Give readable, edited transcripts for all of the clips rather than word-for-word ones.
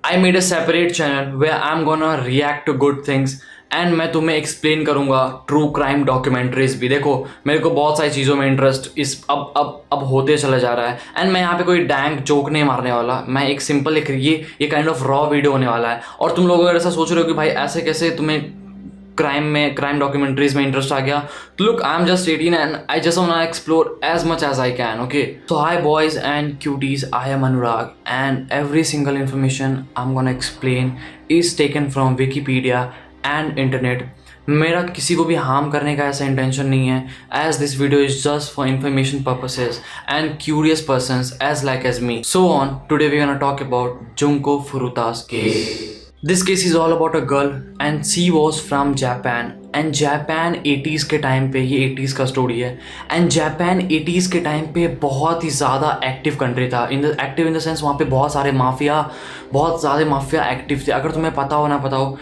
I made a separate channel way I am gonna react to good things and मैं तुम्हें explain करूंगा true crime documentaries भी। देखो मेरे को बहुत सारी चीज़ों में इंटरेस्ट इस अब होते चला जा रहा है एंड मैं यहाँ पे कोई डैंक जोक नहीं मारने वाला। मैं एक सिंपल एक ये काइंड ऑफ रॉ वीडियो होने वाला है। और तुम लोग अगर ऐसा सोच रहे हो कि भाई ऐसे कैसे तुम्हें क्राइम डॉक्यूमेंट्रीज में इंटरेस्ट आ गया, तो look I am just 18 and I just want to explore as much as I can. Okay, so hi boys and cuties, I am Anurag and every single information I am gonna explain is taken from Wikipedia and internet. मेरा किसी को भी harm करने का ऐसा intention नहीं है, as this video is just for information purposes and curious persons as like as me. So on, today we gonna talk about Junko Furuta's case. This case is all about a girl and she was from Japan and Japan 80s के time पे, ये 80s का story है and Japan 80s के time पे बहुत ही ज़्यादा active country था। एक्टिव इन द सेंस वहाँ पे बहुत ज़्यादा माफिया एक्टिव थे। अगर तुम्हें पता हो ना पता हो,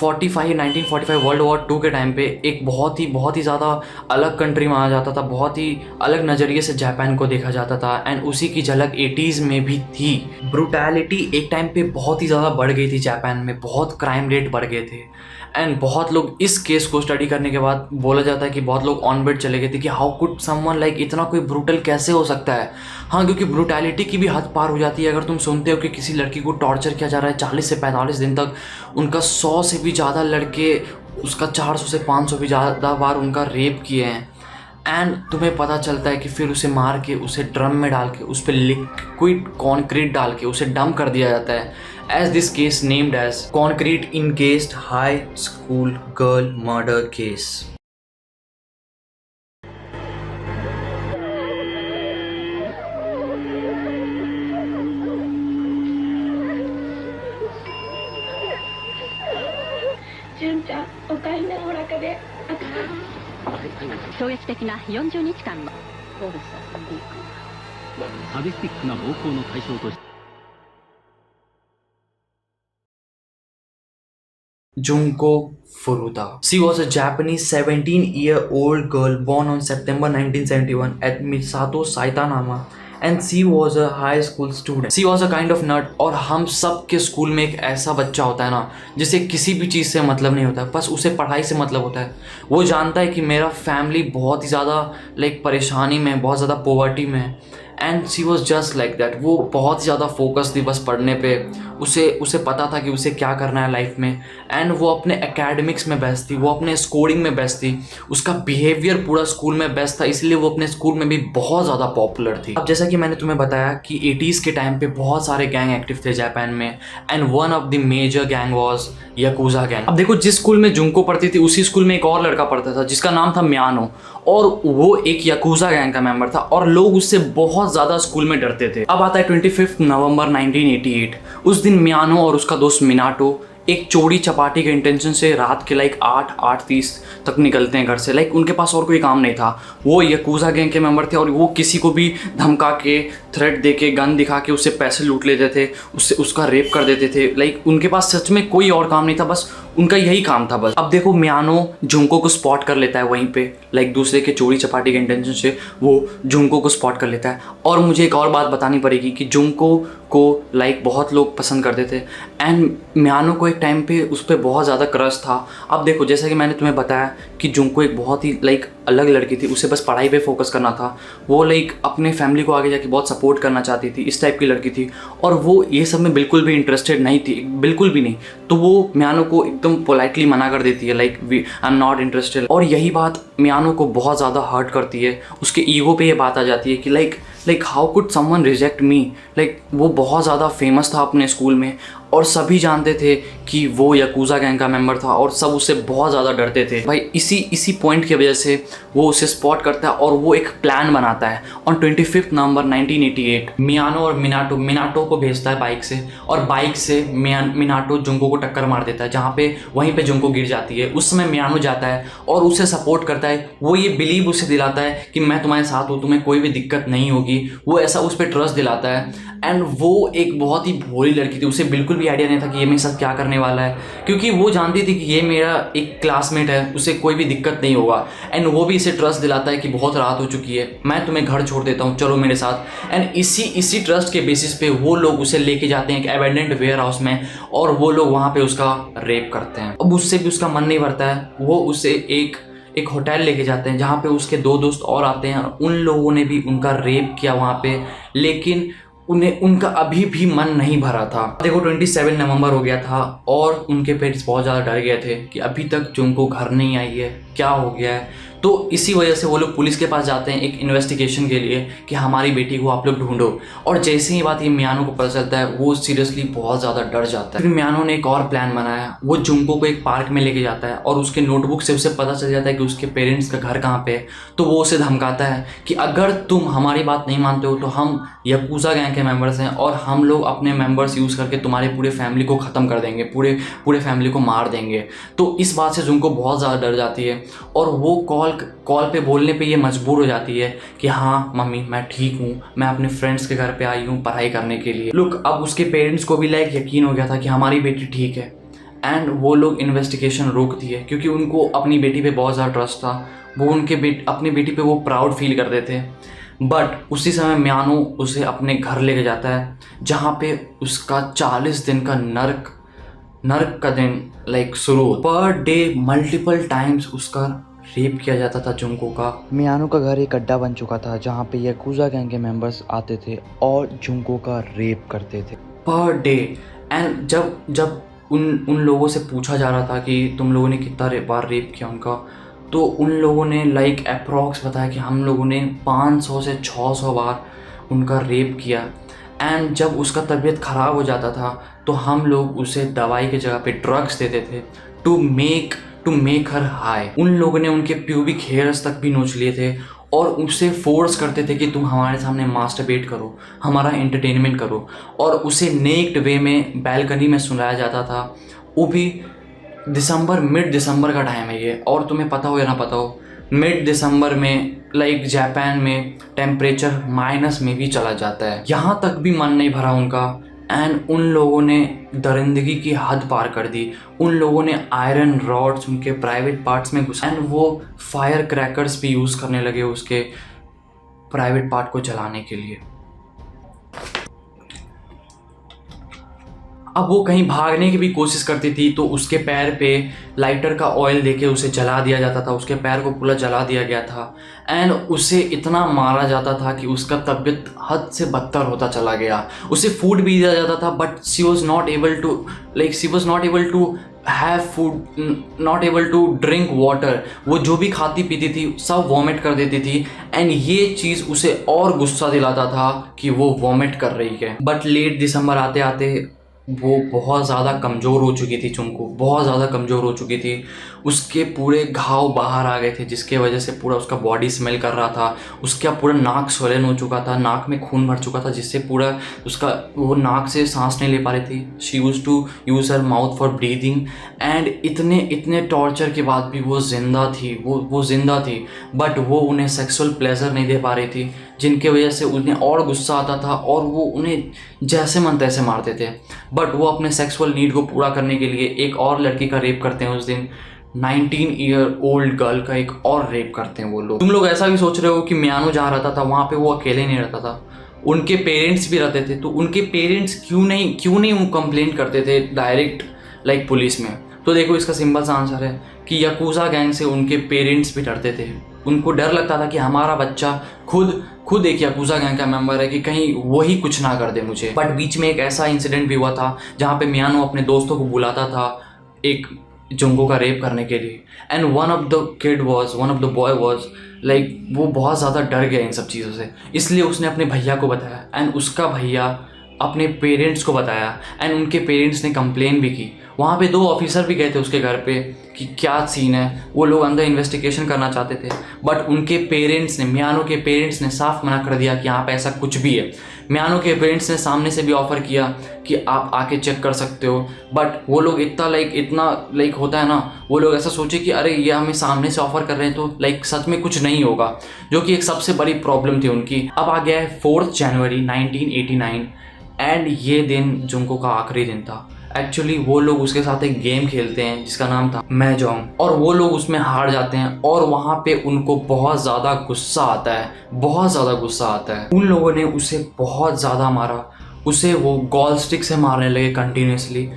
1945 वर्ल्ड वॉर 2 के टाइम पे एक बहुत ही ज़्यादा अलग कंट्री माना जाता था, बहुत ही अलग नज़रिए से जापान को देखा जाता था एंड उसी की झलक 80s में भी थी। ब्रूटैलिटी एक टाइम पे बहुत ही ज़्यादा बढ़ गई थी जापान में, बहुत क्राइम रेट बढ़ गए थे एंड बहुत लोग इस केस को स्टडी करने के बाद बोला जाता है कि बहुत लोग ऑन बेड चले गए थे कि हाउ कुड समवन लाइक इतना कोई ब्रूटल कैसे हो सकता है। हाँ, क्योंकि ब्रूटैलिटी की भी हद पार हो जाती है। अगर तुम सुनते हो कि किसी लड़की को टॉर्चर किया जा रहा है 40 से 45 दिन तक, उनका 100 से भी ज़्यादा लड़के उसका 400 से 500 भी ज़्यादा बार उनका रेप किए हैं एंड तुम्हें पता चलता है कि फिर उसे मार के उसे ड्रम में डाल के उस पर लिक्विड कॉन्क्रीट डाल के उसे डंप कर दिया जाता है। As this case named as concrete encased high school girl murder केस।純ちゃん、おかえりなおらかで。超越的な40日間のそうです、遊んでいく。サディスティックな暴行の対象として Junko Furuta. She was a Japanese 17-year-old girl born on September 1971 at Misato, Saitama, and she was a high school student. She was a kind of nerd. और हम सब के school में एक ऐसा बच्चा होता है ना जिसे किसी भी चीज़ से मतलब नहीं होता है, बस उसे पढ़ाई से मतलब होता है। वो जानता है कि मेरा फैमिली बहुत ही ज़्यादा परेशानी में, बहुत ज़्यादा पॉवर्टी में है and she was just like that. वो बहुत ही ज़्यादा फोकस थी बस पढ़ने पे। उसे पता था कि उसे क्या करना है लाइफ में एंड वो अपने एकेडमिक्स में बेस्ट थी, वो अपने स्कोरिंग में बेस्ट थी, उसका बिहेवियर पूरा स्कूल में बेस्ट था, इसलिए वो अपने स्कूल में भी बहुत ज़्यादा पॉपुलर थी। अब जैसा कि मैंने तुम्हें बताया कि 80s के टाइम पे बहुत सारे गैंग एक्टिव थे जापान में and one of the major gang was Yakuza gang. अब देखो, जिस स्कूल में जुंको पढ़ती थी उसी स्कूल में एक और लड़का पढ़ता था जिसका नाम था मियानो, और वो एक याकुजा गैंग का मेंबर था और लोग उससे बहुत ज़्यादा स्कूल में डरते थे। अब आता है 25 नवंबर 1988। उस दिन मियानो और उसका दोस्त मिनाटो एक चोरी चपाटी के इंटेंशन से रात के 8:30 तक निकलते हैं घर से। उनके पास और कोई काम नहीं था। वो याकुजा गैंग के मेंबर थे और वो किसी को भी धमका के, थ्रेट दे के, गन दिखा के उससे पैसे लूट लेते थे, उसका रेप कर देते थे। उनके पास सच में कोई और काम नहीं था, बस उनका यही काम था बस। अब देखो, मियानो जुंको को स्पॉट कर लेता है वहीं पे, दूसरे के चोरी चपाटी के इंटेंशन से वो जुंको को स्पॉट कर लेता है। और मुझे एक और बात बतानी पड़ेगी कि जुंको को बहुत लोग पसंद करते थे एंड मियानो को एक टाइम पे उस पर बहुत ज़्यादा क्रश था। अब देखो, जैसा कि मैंने तुम्हें बताया कि जुंको एक बहुत ही अलग लड़की थी, उसे बस पढ़ाई पे फोकस करना था। वो अपने फैमिली को आगे जाके बहुत सपोर्ट करना चाहती थी, इस टाइप की लड़की थी और वो ये सब में बिल्कुल भी इंटरेस्टेड नहीं थी, बिल्कुल भी नहीं। तो वो मियानो को एकदम पोलाइटली मना कर देती है, आई एम नॉट इंटरेस्टेड। और यही बात मियानो को बहुत ज़्यादा हर्ट करती है। उसके ईगो पे ये बात आ जाती है कि हाउ कुड समवन रिजेक्ट मी। वो बहुत ज़्यादा फेमस था अपने स्कूल में और सभी जानते थे कि वो याकुजा गैंग का मेंबर था और सब उससे बहुत ज़्यादा डरते थे भाई। इसी पॉइंट की वजह से वो उसे स्पॉट करता है और वो एक प्लान बनाता है। ऑन 25 नवंबर 1988 मियानो और मिनाटो को भेजता है बाइक से, और बाइक से मिनाटो जुंको को टक्कर मार देता है, जहाँ पे वहीं पे जुंको गिर जाती है। उस समय मियानो जाता है और उसे सपोर्ट करता है। वो ये बिलीव उसे दिलाता है कि मैं तुम्हारे साथ हूँ, तुम्हें कोई भी दिक्कत नहीं होगी। वो ऐसा उस पर ट्रस्ट दिलाता है एंड वो एक बहुत ही भोली लड़की थी, उसे बिल्कुल भी आइडिया नहीं था कि ये मेरे साथ क्या करने वाला है, क्योंकि वो जानती थी कि ये मेरा एक क्लासमेट है, उसे कोई भी दिक्कत नहीं होगा। एंड वो भी इसे ट्रस्ट दिलाता है कि बहुत रात हो चुकी है, मैं तुम्हें घर छोड़ देता हूँ, चलो मेरे साथ। एंड इसी ट्रस्ट के बेसिस पे वो लोग उसे लेके जाते हैं एक एबेंडेंट वेयर हाउस में, और वो लोग वहाँ पे उसका रेप करते हैं। अब उससे भी उसका मन नहीं भरता है, वो उसे एक होटल लेके जाते हैं जहाँ पे उसके 2 दोस्त और आते हैं। उन लोगों ने भी उनका रेप किया वहाँ पे, लेकिन उनका अभी भी मन नहीं भरा था। देखो 27 नवंबर हो गया था और उनके पेरेंट्स बहुत ज़्यादा डर गए थे कि अभी तक जुंको घर नहीं आई है, क्या हो गया है। तो इसी वजह से वो लोग पुलिस के पास जाते हैं एक इन्वेस्टिगेशन के लिए कि हमारी बेटी को आप लोग ढूंढो। और जैसे ही बात ये मियानो को पता चलता है, वो सीरियसली बहुत ज़्यादा डर जाता है। फिर मियानो ने एक और प्लान बनाया, वो जुंको को एक पार्क में लेके जाता है और उसके नोटबुक से उसे पता चल जाता है कि उसके पेरेंट्स का घर कहाँ पे है। तो वो उसे धमकाता है कि अगर तुम हमारी बात नहीं मानते हो तो हम याकुजा गैंग के मेंबर्स हैं और हम लोग अपने मेंबर्स यूज़ करके तुम्हारे पूरे फैमिली को ख़त्म कर देंगे, पूरे फैमिली को मार देंगे। तो इस बात से जुंको बहुत ज़्यादा डर जाती है और वो कॉल पे बोलने पे ये मजबूर हो जाती है कि हाँ मम्मी मैं ठीक हूँ, मैं अपने फ्रेंड्स के घर पे आई हूँ पढ़ाई करने के लिए। लुक, अब उसके पेरेंट्स को भी यकीन हो गया था कि हमारी बेटी ठीक है। एंड वो लोग इन्वेस्टिगेशन रोक दिए क्योंकि उनको अपनी बेटी पे बहुत ज़्यादा ट्रस्ट था। वो अपनी बेटी पे वो प्राउड फील करते थे। बट उसी समय मियानो उसे अपने घर लेके जाता है जहाँ पे उसका 40 दिन का नर्क का दिन शुरू हो। पर डे मल्टीपल टाइम्स उसका रेप किया जाता था जुंको का। मियानो का घर एक अड्डा बन चुका था जहाँ पे याकुजा गैंग के मेंबर्स आते थे और जुंको का रेप करते थे पर डे। एंड जब उन लोगों से पूछा जा रहा था कि तुम लोगों ने कितना बार रेप किया उनका, तो उन लोगों ने अप्रॉक्स बताया कि हम लोगों ने 500 से 600 बार उनका रेप किया। एंड जब उसका तबीयत ख़राब हो जाता था तो हम लोग उसे दवाई की जगह पे ड्रग्स देते थे टू मेक हर हाई। उन लोगों ने उनके प्यूबिक हेयर्स तक भी नोच लिए थे और उसे फोर्स करते थे कि तुम हमारे सामने मास्टरबेट करो, हमारा एंटरटेनमेंट करो। और उसे नेक्ड वे में बैल्कनी में सुनाया जाता था। वो भी मिड दिसंबर का टाइम है ये, और तुम्हें पता हो या ना पता हो, मिड दिसंबर में जापान में टेम्परेचर माइनस में भी चला जाता है। यहाँ तक भी मन नहीं भरा उनका। एंड उन लोगों ने दरिंदगी की हद पार कर दी। उन लोगों ने आयरन रॉड्स उनके प्राइवेट पार्ट्स में घुसा एंड वो फायर क्रैकर्स भी यूज़ करने लगे उसके प्राइवेट पार्ट को जलाने के लिए। अब वो कहीं भागने की भी कोशिश करती थी तो उसके पैर पे लाइटर का ऑयल देके उसे जला दिया जाता था। उसके पैर को पूरा जला दिया गया था एंड उसे इतना मारा जाता था कि उसका तबीयत हद से बदतर होता चला गया। उसे फूड भी दिया जाता था but she was not able to have food, not able to drink water. वो जो भी खाती पीती थी सब वॉमिट कर देती थी एंड ये चीज़ उसे और गुस्सा दिलाता था कि वो वॉमिट कर रही है। बट लेट दिसंबर आते आते वो बहुत ज़्यादा कमज़ोर हो चुकी थी। जुंको बहुत ज़्यादा कमज़ोर हो चुकी थी। उसके पूरे घाव बाहर आ गए थे जिसके वजह से पूरा उसका बॉडी स्मेल कर रहा था। उसका पूरा नाक स्वलन हो चुका था, नाक में खून भर चुका था जिससे पूरा वो नाक से सांस नहीं ले पा रही थी। She used to use her mouth for breathing and इतने टॉर्चर के बाद भी वो जिंदा थी बट वो उन्हें सेक्सुअल प्लेजर नहीं दे पा रही थी, जिनके वजह से उन्हें और गुस्सा आता था और वो उन्हें जैसे मन तैसे मारते थे। बट वो अपने सेक्सुअल नीड को पूरा करने के लिए एक और लड़की का रेप करते हैं उस दिन। 19 ईयर ओल्ड गर्ल का एक और रेप करते हैं वो लोग। तुम लोग ऐसा भी सोच रहे हो कि मियानो जहाँ रहता था वहाँ पे वो अकेले नहीं रहता था, उनके पेरेंट्स भी रहते थे। तो उनके पेरेंट्स क्यों नहीं वो कंप्लेंट करते थे डायरेक्ट पुलिस में? तो देखो इसका सिंपल सा आंसर है कि याकुजा गैंग से उनके पेरेंट्स भी डरते थे। उनको डर लगता था कि हमारा बच्चा खुद एक याकुजा गैंग का मेंबर है कि कहीं वही कुछ ना कर दे मुझे। बट बीच में एक ऐसा इंसिडेंट भी हुआ था जहाँ पे मियानो अपने दोस्तों को बुलाता था एक जुंको का रेप करने के लिए and one of the boy was वो बहुत ज़्यादा डर गया इन सब चीज़ों से, इसलिए उसने अपने भैया को बताया एंड उसका भैया अपने पेरेंट्स को बताया एंड उनके पेरेंट्स ने कंप्लेन भी की। वहाँ पे 2 ऑफिसर भी गए थे उसके घर पे कि क्या सीन है। वो लोग अंदर इन्वेस्टिगेशन करना चाहते थे बट उनके पेरेंट्स ने, मियानो के पेरेंट्स ने साफ मना कर दिया कि यहाँ पे ऐसा कुछ भी है। मियानो के पेरेंट्स ने सामने से भी ऑफ़र किया कि आप आके चेक कर सकते हो बट वो लोग इतना होता है ना, वो लोग ऐसा सोचे कि अरे ये हमें सामने से ऑफ़र कर रहे हैं तो सच में कुछ नहीं होगा, जो कि एक सबसे बड़ी प्रॉब्लम थी उनकी। अब आ गया है 4 जनवरी 1989 एंड ये दिन जुंको का आखिरी दिन था। एक्चुअली वो लोग उसके साथ एक गेम खेलते हैं जिसका नाम था महजोंग, और वो लोग उसमें हार जाते हैं और वहाँ पे उनको बहुत ज़्यादा गुस्सा आता है, बहुत ज़्यादा गुस्सा आता है। उन लोगों ने उसे बहुत ज़्यादा मारा, उसे वो गॉल स्टिक से मारने लगे कंटिन्यूसली,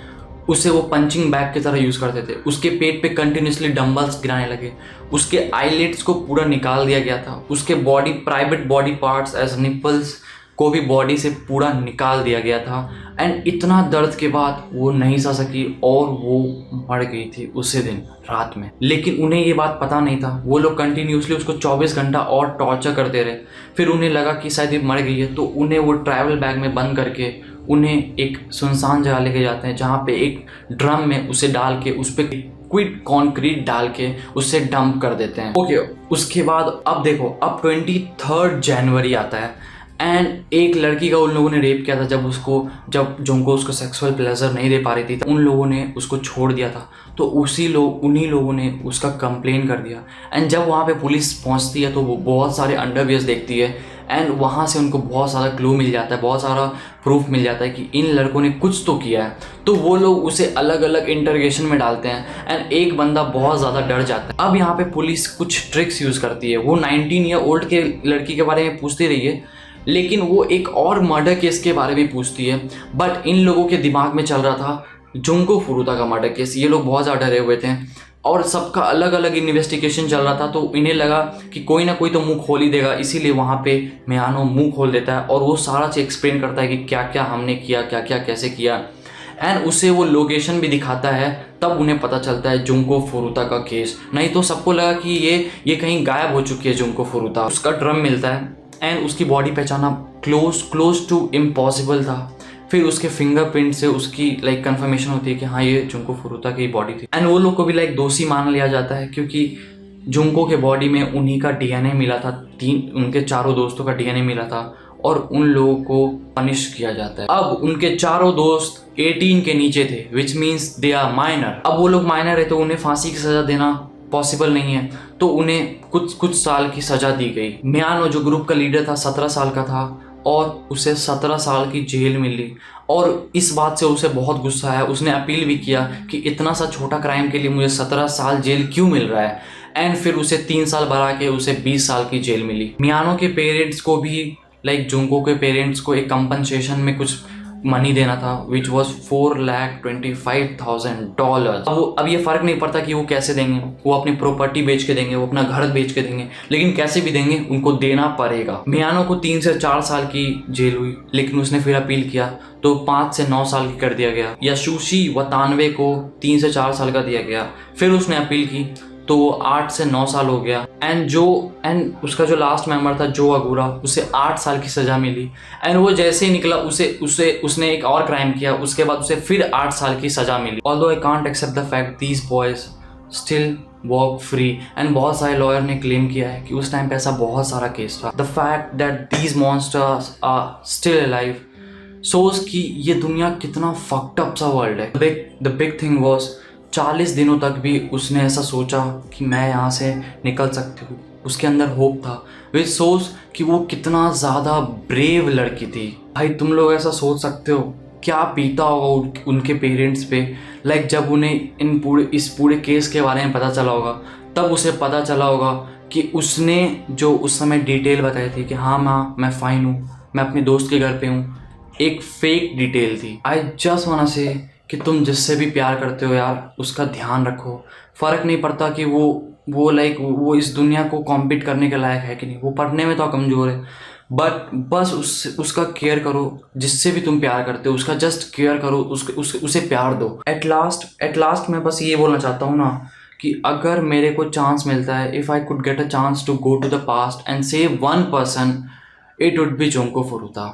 उसे वो पंचिंग बैग की तरह यूज़ करते थे, उसके पेट पे कंटिन्यूसली डंबल्स गिराने लगे, उसके आईलिड्स को पूरा निकाल दिया गया था, उसके body private body parts as nipples को भी बॉडी से पूरा निकाल दिया गया था। एंड इतना दर्द के बाद वो नहीं सह सकी और वो मर गई थी उसी दिन रात में। लेकिन उन्हें ये बात पता नहीं था, वो लोग कंटिन्यूसली उसको 24 घंटा और टॉर्चर करते रहे। फिर उन्हें लगा कि शायद ये मर गई है, तो उन्हें वो ट्रैवल बैग में बंद करके उन्हें एक सुनसान जगह लेके जाते हैं जहाँ पे एक ड्रम में उसे डाल के उस पर क्विड कॉन्क्रीट डाल के उसे डंप कर देते हैं। ओके, उसके बाद अब देखो, अब 23 जनवरी आता है एंड एक लड़की का उन लोगों ने रेप किया था। जब जुंको उसको सेक्सुअल प्लेजर नहीं दे पा रही थी तो उन लोगों ने उसको छोड़ दिया था, तो उन्हीं लोगों ने उसका कंप्लेन कर दिया। एंड जब वहाँ पे पुलिस पहुँचती है तो वो बहुत सारे अंडरवियर्स देखती है एंड वहाँ से उनको बहुत सारा क्लू मिल जाता है, बहुत सारा प्रूफ मिल जाता है कि इन लड़कों ने कुछ तो किया है। तो वो लोग उसे अलग अलग इंटरोगेशन में डालते हैं एंड एक बंदा बहुत ज़्यादा डर जाता है। अब यहाँ पे पुलिस कुछ ट्रिक्स यूज़ करती है। वो 19 ईयर ओल्ड के लड़की के बारे में पूछती रही है, लेकिन वो एक और मर्डर केस के बारे में पूछती है। बट इन लोगों के दिमाग में चल रहा था जुंको फुरुता का मर्डर केस। ये लोग बहुत ज़्यादा डरे हुए थे और सबका अलग अलग इन्वेस्टिगेशन चल रहा था, तो इन्हें लगा कि कोई ना कोई तो मुंह खोल ही देगा। इसीलिए वहाँ पे मियानो मुंह खोल देता है और वो सारा चीज़ एक्सप्लेन करता है कि क्या क्या हमने किया, क्या क्या कैसे किया, एंड उसे वो लोकेशन भी दिखाता है। तब उन्हें पता चलता है जुंको फुरुता का केस। नहीं तो सबको लगा कि ये कहीं गायब हो चुकी है जुंको फुरुता। उसका ड्रम मिलता है एंड उसकी बॉडी पहचाना क्लोज टू इम्पॉसिबल था। फिर उसके फिंगरप्रिंट से उसकी कंफर्मेशन होती है कि हाँ ये जुंको फुरुता की बॉडी थी। एंड वो लोग को भी दोषी मान लिया जाता है क्योंकि जुंको के बॉडी में उन्हीं का डीएनए मिला था, उनके चारों दोस्तों का डीएनए मिला था और उन लोगों को पनिश किया जाता है। अब उनके चारों दोस्त 18 के नीचे थे, which means they are minor. अब वो लोग माइनर है तो उन्हें फांसी की सजा देना पॉसिबल नहीं है, तो उन्हें कुछ साल की सजा दी गई। मियानो जो ग्रुप का लीडर था 17 साल का था और उसे 17 साल की जेल मिली और इस बात से उसे बहुत गुस्सा आया। उसने अपील भी किया कि इतना सा छोटा क्राइम के लिए मुझे 17 साल जेल क्यों मिल रहा है। एंड फिर उसे 3 साल बढ़ा के उसे 20 साल की जेल मिली। मियानो के पेरेंट्स को भी जुंको के पेरेंट्स को एक कंपनसेशन में कुछ मनी देना था, विच वॉज $4,25,000। अब ये फ़र्क नहीं पड़ता कि वो कैसे देंगे, वो अपनी प्रॉपर्टी बेच के देंगे, वो अपना घर बेच के देंगे, लेकिन कैसे भी देंगे उनको देना पड़ेगा। मियानो को 3 से 4 साल की जेल हुई, लेकिन उसने फिर अपील किया तो 5 से 9 साल की कर दिया गया। यासुशी वतानवे को 3 से 4 साल का दिया गया, फिर उसने अपील की तो वो 8 से 9 साल हो गया। एंड उसका जो लास्ट मेंबर था जो अगुरा, उसे 8 साल की सज़ा मिली। एंड वो जैसे ही निकला उसने एक और क्राइम किया, उसके बाद उसे फिर 8 साल की सज़ा मिली। Although I can't accept the fact these boys still walk free. And बहुत सारे लॉयर ने क्लेम किया है कि उस टाइम पे ऐसा बहुत सारा केस था। The fact that these monsters are still alive shows कि ये दुनिया कितना फक्ड अप सा वर्ल्ड है। द बिग थिंग वॉज 40 दिनों तक भी उसने ऐसा सोचा कि मैं यहाँ से निकल सकती हूँ, उसके अंदर होप था। वे सोच कि वो कितना ज़्यादा ब्रेव लड़की थी। भाई तुम लोग ऐसा सोच सकते हो क्या बीता होगा उनके पेरेंट्स पे, जब उन्हें इस पूरे केस के बारे में पता चला होगा, तब उसे पता चला होगा कि उसने जो उस समय डिटेल बताई थी कि हाँ माँ मैं फ़ाइन हूँ, मैं अपने दोस्त के घर पे हूँ, एक फेक डिटेल थी। आई जस्ट वांट टू से कि तुम जिससे भी प्यार करते हो यार उसका ध्यान रखो। फ़र्क नहीं पड़ता कि वो इस दुनिया को कॉम्पीट करने के लायक है कि नहीं, वो पढ़ने में तो कमज़ोर है, बट बस उसका केयर करो। जिससे भी तुम प्यार करते हो उसका जस्ट केयर करो, उसे प्यार दो। एट लास्ट मैं बस ये बोलना चाहता हूँ ना कि अगर मेरे को चांस मिलता है, if I could get a chance to go to the past and save one person, it would be Junko फुरुता।